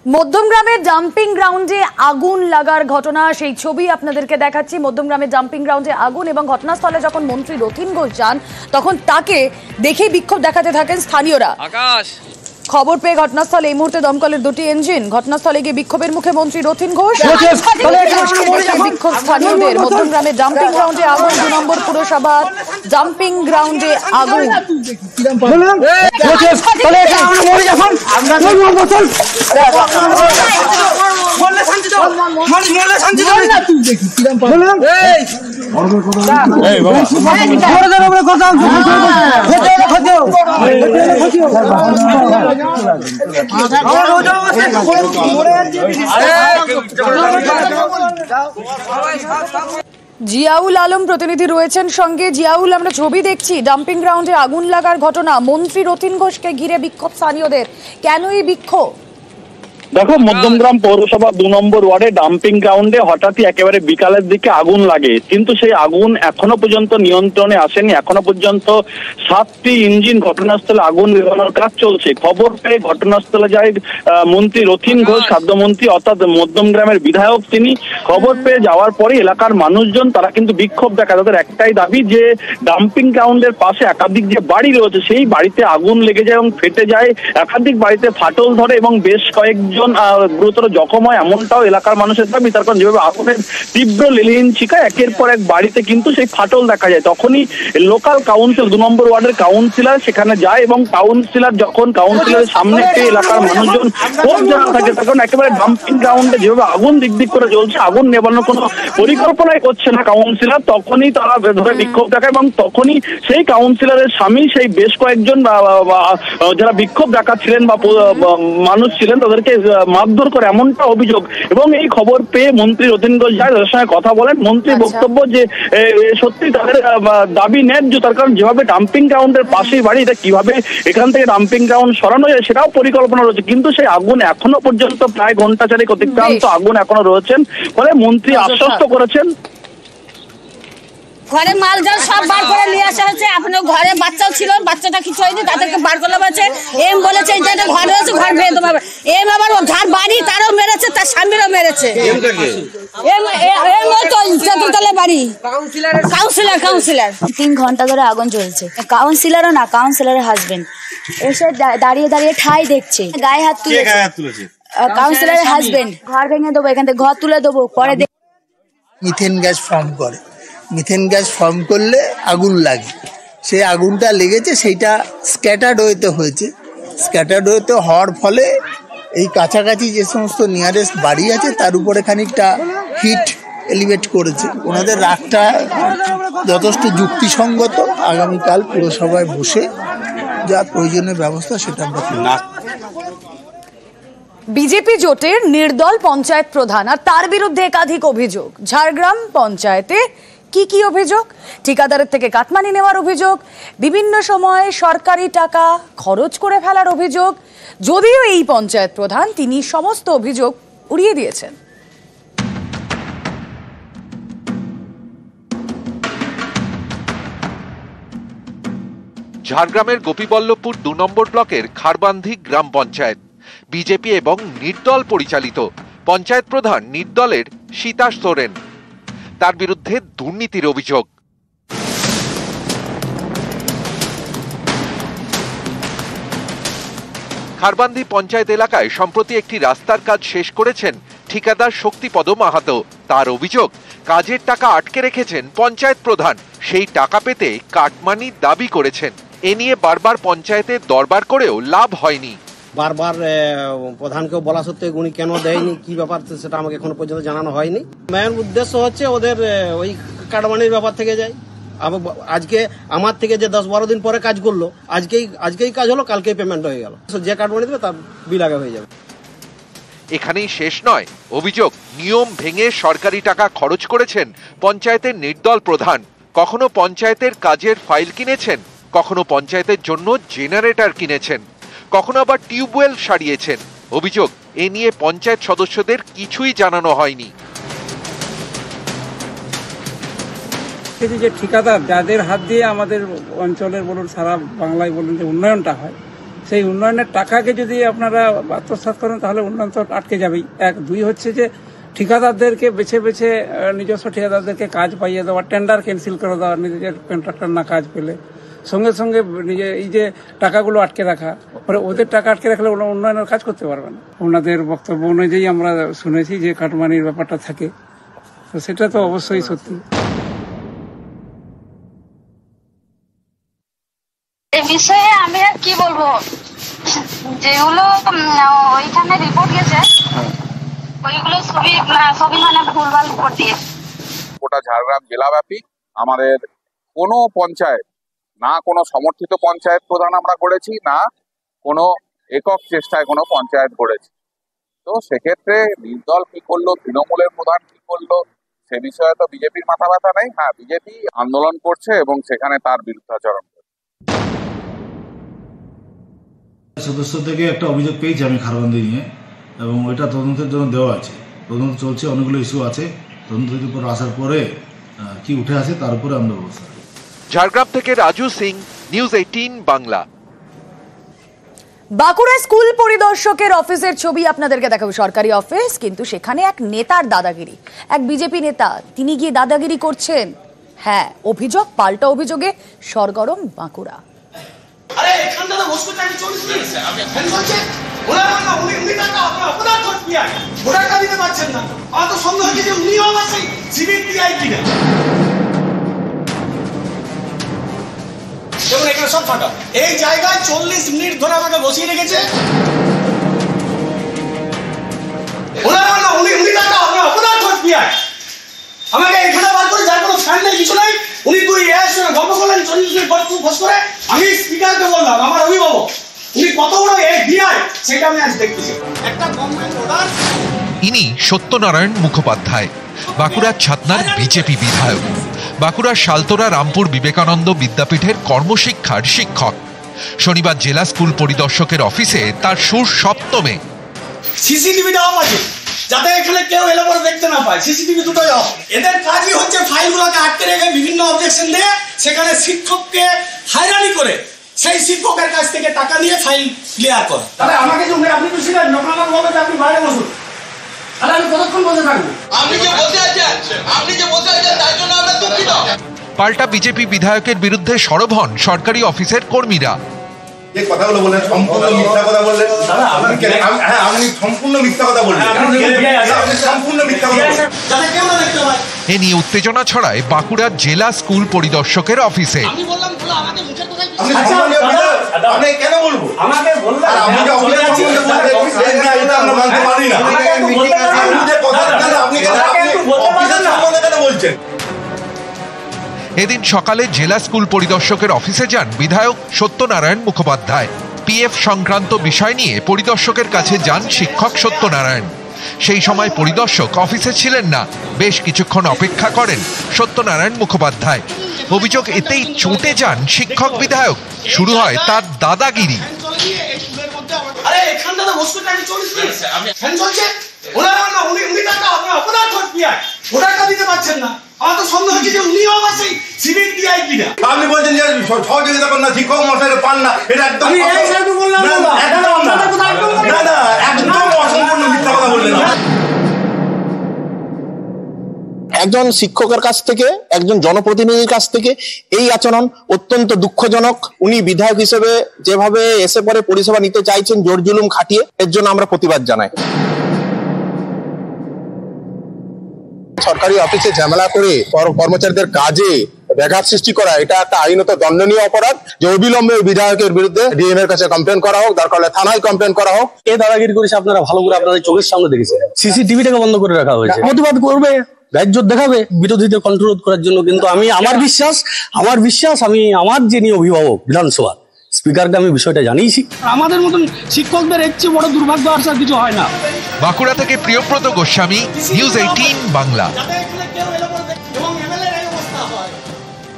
মধ্যমগ্রামের dumping গ্রাউন্ডে আগুন লাগার ঘটনা, সেই ছবি আপনাদেরকে দেখাচ্ছি। মধ্যমগ্রামের ডাম্পিং গ্রাউন্ডে আগুন এবং ঘটনাস্থলে যখন মন্ত্রী রথীন ঘোষ যান তখন তাকে দেখে বিক্ষোভ দেখাতে থাকেন স্থানীয়রা। খবর পেয়ে ঘটনাস্থলে এই মুহূর্তে দমকলের দুটি ইঞ্জিন। ঘটনাস্থলে গিয়ে বিক্ষোভের মুখে মন্ত্রী রথীন ঘোষ। বিক্ষোভ স্থানীয়দের। মধ্যমগ্রামের ডাম্পিং গ্রাউন্ডে আগুন, 2 নম্বর পুরসভা ডাম্পিং গ্রাউন্ডে আগুন। জিয়াউল আলম প্রতিনিধি রয়েছেন সঙ্গে। জিয়াউল, আমরা ছবি দেখছি ডাম্পিং গ্রাউন্ডে আগুন লাগার ঘটনা, মন্ত্রী রথীন ঘোষকে ঘিরে বিক্ষোভ স্থানীয়দের। কেন এই বিক্ষোভ? দেখো, মধ্যমগ্রাম পৌরসভা 2 নম্বর ওয়ার্ডে ডাম্পিং গ্রাউন্ডে হঠাৎই একেবারে বিকালের দিকে আগুন লাগে, কিন্তু সেই আগুন এখনো পর্যন্ত নিয়ন্ত্রণে আসেনি। এখনো পর্যন্ত 7টি ইঞ্জিন ঘটনাস্থলে আগুন নেভানোর কাজ চলছে। খবর পেয়ে ঘটনাস্থলে যায় মন্ত্রী রথীন ঘোষ, খাদ্যমন্ত্রী অর্থাৎ মধ্যমগ্রামের বিধায়ক তিনি। খবর পেয়ে যাওয়ার পরে এলাকার মানুষজন তারা কিন্তু বিক্ষোভ দেখায়। তাদের একটাই দাবি যে ডাম্পিং গ্রাউন্ডের পাশে একাধিক যে বাড়ি রয়েছে সেই বাড়িতে আগুন লেগে যায় এবং ফেটে যায়। একাধিক বাড়িতে ফাটল ধরে এবং বেশ কয়েকজন গুরুতর জখম হয়, এমনটাও এলাকার মানুষের দাবি। তার কারণ যেভাবে আগুনের তীব্র লেলিন শিখা, একের পর এক বাড়িতে কিন্তু সেই ফাটল দেখা যায়। তখনই লোকাল কাউন্সিল 2 নম্বর ওয়ার্ডের কাউন্সিলর সেখানে যায় এবং কাউন্সিলর যখন কাউন্সিলরের সামনে পেয়ে এলাকার মানুষজন খুব জানা থাকে, তখন একেবারে ডাম্পিং গ্রাউন্ডে যেভাবে আগুন দিক করে জ্বলছে, আগুন নেবানোর কোনো পরিকল্পনাই করছে না কাউন্সিলর, তখনই তারা ধরে বিক্ষোভ দেখায় এবং তখনই সেই কাউন্সিলরের স্বামী সেই বেশ কয়েকজন যারা বিক্ষোভ দেখাচ্ছিলেন বা মানুষ ছিলেন তাদেরকে মারধর করে, এমনটা অভিযোগ। এবং এই খবর পেয়ে মন্ত্রী রথীন ঘোষ যায়, তাদের সঙ্গে কথা বলেন। মন্ত্রী বক্তব্য যে সত্যি তাদের দাবি ন্যায্য, তার কারণ যেভাবে ডাম্পিং গ্রাউন্ডের পাশেই বাড়ি, এটা কিভাবে এখান থেকে ডাম্পিং গ্রাউন্ড সরানো যায় সেটাও পরিকল্পনা রয়েছে, কিন্তু সেই আগুন এখনো পর্যন্ত প্রায় ঘন্টা চারেক অতিক্রান্ত আগুন এখনো রয়েছেন। ফলে মন্ত্রী আশ্বস্ত করেছেন ঘরে মাল জাল সব বার করে নিয়ে আসা হয়েছে। আপনার ঘরে বাচ্চাও ছিল, বাচ্চাটা কিছু হয়নি, তাদেরকে বার করলে বলছে এম বলেছে এটা ঘর রয়েছে, ঘর ভেঙে দেবো। এম আবার যার বাড়ি তারও মেরেছে, তার স্বামীরও মেরেছে। চতুর্তলা বাড়ি কাউন্সিলর 3 ঘন্টা ধরে আগুন জ্বলছে। কাউন্সিলরও না, কাউন্সিলরের হাজবেন্ড এসে দাঁড়িয়ে দাঁড়িয়ে ঠাই দেখছে, গায়ে হাত তুলেছে। কাউন্সিলরের হাজবেন্ড ঘর ভেঙে দেবো, এখান থেকে ঘর তুলে দেবো। পরে মিথেন গ্যাস ফর্ম করে, মিথেন গ্যাস ফর্ম করলে আগুন লাগে। সেই আগুনটা লেগেছে, সেইটা স্ক্যাটার্ড ওয়েতে হয়েছে। স্ক্যাটার্ড ওয়েতে হওয়ার ফলে এই কাছাকাছি যে সমস্ত নিয়ারেস্ট বাড়ি আছে তার উপরে খানিকটা হিট এলিভেট করেছে। ওনাদের রাগটা যথেষ্ট যুক্তিসঙ্গত। আগামীকাল পুরসভায় বসে যা প্রয়োজনীয় ব্যবস্থা সেটা আমরা করব। বিজেপি জোটের নির্দল পঞ্চায়েত প্রধান আর তার বিরুদ্ধে একাধিক অভিযোগ। ঝাড়গ্রাম পঞ্চায়েতে কি অভিযোগ? ঠিকাদারের থেকে কাটমানি নেওয়ার অভিযোগ, বিভিন্ন সময়ে সরকারি টাকা খরচ করে ফেলার অভিযোগ। যদিও এই পঞ্চায়েত প্রধান তিনি সমস্ত অভিযোগ উড়িয়ে দিয়েছেন। ঝাড়গ্রামের গোপীবল্লভপুর 2 নম্বর ব্লকের খারবান্ধি গ্রাম পঞ্চায়েত বিজেপি এবং নির্দল পরিচালিত। পঞ্চায়েত প্রধান নির্দলের সীতাশ সোরেন, তার বিরুদ্ধে দুর্নীতির অভিযোগ। খারবান্ধি পঞ্চায়েত এলাকায় সম্প্রতি একটি রাস্তার কাজ শেষ করেছেন ঠিকাদার শক্তিপদ মাহাতো। তার অভিযোগ, কাজের টাকা আটকে রেখেছেন পঞ্চায়েত প্রধান, সেই টাকা পেতে কাটমানি দাবি করেছেন। এ নিয়ে বারবার পঞ্চায়েতে দরবার করেও লাভ হয়নি। বারবার প্রধানকেও বলা সত্ত্বেও উনি কেন দেয়নি, কি ব্যাপার সেটা আমাকে এখনো পর্যন্ত জানানো হয়নি। মেন উদ্দেশ্য হচ্ছে ওদের ওই কাটমানির ব্যাপার থেকে যায়। আজকে আমার থেকে যে 10-12 দিন পরে কাজ করলো, আজকেই কাজ হলো, কালকেই পেমেন্ট হয়ে গেল। যে কাটমানি দেবে তার বিল আগে হয়ে যাবে। এখানেই শেষ নয়, অভিযোগ নিয়ম ভেঙে সরকারি টাকা খরচ করেছেন পঞ্চায়েতের নির্দল প্রধান। কখনো পঞ্চায়েতের কাজের ফাইল কিনেছেন, কখনো পঞ্চায়েতের জন্য জেনারেটর কিনেছেন, কখনো আবার টিউবওয়েল সারিয়েছেন। অভিযোগ, এ নিয়ে পঞ্চায়েত সদস্যদের কিছুই জানানো হয়নি। যে ঠিকাদার যাদের হাত দিয়ে আমাদের অঞ্চলের বলুন সারা বাংলায় বলুন যে উন্নয়নটা হয়, সেই উন্নয়নের টাকাকে যদি আপনারা আত্মসাৎ করেন তাহলে উন্নয়ন তো আটকে যাবেই। 1, 2 হচ্ছে যে ঠিকাদারদেরকে বেছে বেছে নিজস্ব ঠিকাদারদেরকে কাজ পাইয়ে দেওয়া, টেন্ডার ক্যান্সেল করে দেওয়া, নিজের কন্ট্রাক্টর না কাজ পেলে সঙ্গে সঙ্গে নিজে এই যে টাকাগুলো আটকে রাখা, পরে ওদের টাকা আটকে রাখলে ওরা উন্নয়নের কাজ করতে পারবে না। ওনাদের বক্তব্য অনুযায়ী আমরা শুনেছি যে কাটমানির ব্যাপারটা থাকে, তো সেটা তো অবশ্যই সত্যি। এই বিষয়ে আমি আর কি বলবো, যেগুলো ওইখানে রিপোর্ট গেছে ওইগুলো সবই মানে ভুলভাল রিপোর্ট দিয়েছে। গোটা ঝাড়গ্রাম জেলাব্যাপী আমাদের কোনো পঞ্চায়েত, না কোনো সমর্থিত পঞ্চায়েত প্রধান আমরা গড়েছি, না কোনো একক চেষ্টায় কোনো পঞ্চায়েত গড়েছি। তো সেক্ষেত্রে নির্দল কি করলো, তৃণমূলের প্রধান কি করলো, সে বিষয়ে তো বিজেপির মাথা ব্যথা নেই। হ্যাঁ, বিজেপি আন্দোলন করছে এবং সেখানে তার বিরুদ্ধাচরণ করছে। সদস্য থেকে একটা অভিযোগ পেয়েছি আমি খারবন্দি নিয়ে, এবং ওইটা তদন্তের জন্য দেওয়া আছে। তদন্ত চলছে, অনেকগুলো ইস্যু আছে। তদন্তের উপর আসার পরে কি উঠে আসে তার উপরে আমরা ব্যবস্থা। ঝাড়গ্রাম থেকে রাজু সিং, নিউজ 18 বাংলা। বাঁকুড়া স্কুল পরিদর্শকের অফিসের ছবি আপনাদেরকে দেখাবো। সরকারি অফিস, কিন্তু সেখানে এক নেতার দাদাগিরি। এক বিজেপি নেতা, তিনি গিয়ে দাদাগিরি করছেন। হ্যাঁ, অভিযোগ পাল্টা অভিযোগে সরগরম বাঁকুড়া। আরে এখানটা তো বসতে টাইম 40 মিনিট আমি ফোন করছে, ওরা না উনি টাকা আপনার ধর পিয়া ওরা টাকা দিতে পারছেন না। আমার তো সন্দেহ হচ্ছে যে উনিও আমার সেই সিভিক পিআই কিনা। দেখুন এখানে সব ফাঁকা, এই জায়গায় 40 মিনিট ধরে আমাকে বসিয়ে রেখেছে। ওরা না উনি টাকা আপনার ধর পিয়া আমাকে এখানে বার করে, যার কোনো ফ্যান নেই কিছু নাই, উনি তুই গল্প করলেন 40 মিনিট বস করে। আমি স্পিকারকে বললাম আমার অভিভাবক উনি কত বড় এফবিআই সেটা আমি আজ দেখতেছি। একটা গভর্নমেন্ট অর্ডার। ইনি সত্যনারায়ণ মুখোপাধ্যায়, বাঁকুড়ার ছাতনার বিজেপি বিধায়ক। বাঁকুড়ার শালতোরা রামপুর বিবেকানন্দ বিদ্যাপীঠের কর্মশিক্ষার শিক্ষক। শনিবার জেলা স্কুল পরিদর্শকের অফিসে তার সুর সপ্তমে। সিসিটিভি দেওয়া আছে যাতে এখানে কেউ এলে পরে দেখতে না পায়। সিসিটিভি দুটোই অফ। এদের কাজই হচ্ছে ফাইলগুলোকে আটকে রেখে বিভিন্ন অবজেকশন দিয়ে সেখানে শিক্ষককে হয়রানি করে সেই শিক্ষকের কাছ থেকে টাকা নিয়ে ফাইল ক্লিয়ার করে। তাহলে আমাকে যে আপনি তো ছিলেন নকলাম বলবে যে আপনি বাইরে বসুন, তাহলে আমি কতক্ষণ বসে থাকবো? আপনি যে বসে আছেন তার জন্য আমরা দুঃখিত। পাল্টা বিজেপি বিধায়কের বিরুদ্ধে সরব হন সরকারি অফিসের কর্মীরা। যে কথাগুলো বললেন সম্পূর্ণ মিথ্যা কথা বললেন। হ্যাঁ, আপনি সম্পূর্ণ মিথ্যা কথা বললেন, সম্পূর্ণ মিথ্যা কথা বললেন। এ নিয়ে উত্তেজনা ছড়ায় বাঁকুড়ার জেলা স্কুল পরিদর্শকের অফিসে। আপনি কেন বলবো? আমাকে বললেন আপনি যে অফিসে এটা আমরা মানতে পারি না। আপনি যে কথা আপনি অফিসের সম্বন্ধে কেন বলছেন? এদিন সকালে জেলা স্কুল পরিদর্শকের অফিসে যান বিধায়ক সত্যনারায়ণ মুখোপাধ্যায়। পিএফ সংক্রান্ত বিষয় নিয়ে পরিদর্শকের কাছে যান শিক্ষক সত্যনারায়ণ। সেই সময় পরিদর্শক অফিসে ছিলেন না। বেশ কিছুক্ষণ অপেক্ষা করেন সত্যনারায়ণ মুখোপাধ্যায়। অভিযোগ এতেই চটে যান শিক্ষক বিধায়ক। শুরু হয় তার দাদাগিরি। আরে এখানটা তো বসতে টাইম 40 মিনিট আমি ফোন করছে, ওরা না উনি টাকা আপনার ধর পিয়া ওরা টাকা দিতে পারছেন না। আমার তো সন্দেহ হচ্ছে যে উনিও আমার সেই সিভিক পিআই কিনা। আপনি বলছেন যে সহযোগিতা করেন না, শিক্ষক মশাইরা পান না, এটা একদম আমি এই সাইডে বললাম না, একদম না, একদম অসম্পূর্ণ মিথ্যা কথা বললেন। একজন শিক্ষকের কাছ থেকে, একজন জনপ্রতিনিধির কাছ থেকে এই আচরণ অত্যন্ত দুঃখজনক। উনি বিধায়ক হিসেবে যেভাবে এসে পরে পরিষেবা নিতে চাইছেন জোর জুলুম খাটিয়ে, এর জন্য আমরা প্রতিবাদ জানাই। সরকারি অফিসে ঝামেলা করে কর্মচারীদের কাজে ব্যাঘাত সৃষ্টি করা, এটা একটা আইনত দণ্ডনীয় অপরাধ। যে অবিলম্বে বিধায়কের বিরুদ্ধে ডিএম এর কাছে কমপ্লেন করা হোক, দরকার হলে থানায় কমপ্লেন করা হোক। এই দাদাগিরি করেছে আপনারা ভালো করে আপনাদের চোখের সামনে দেখেছেন। সিসিটিভিটাকে বন্ধ করে রাখা হয়েছে। প্রতিবাদ করবে, গাইজোর দেখাবে বিরোধীদের কন্ট্রোল করার জন্য। কিন্তু আমি আমার বিশ্বাস আমি আমার যিনি অভিভাবক বিধানসভা স্পিকারকে আমি বিষয়টা জানিয়েছি। আমাদের মতন শিক্ষকদের এর চেয়ে বড় দুর্ভাগ্য আর কিছু হয় না। বাঁকুড়া থেকে প্রিয়ব্রত গোস্বামী, নিউজ 18 বাংলা।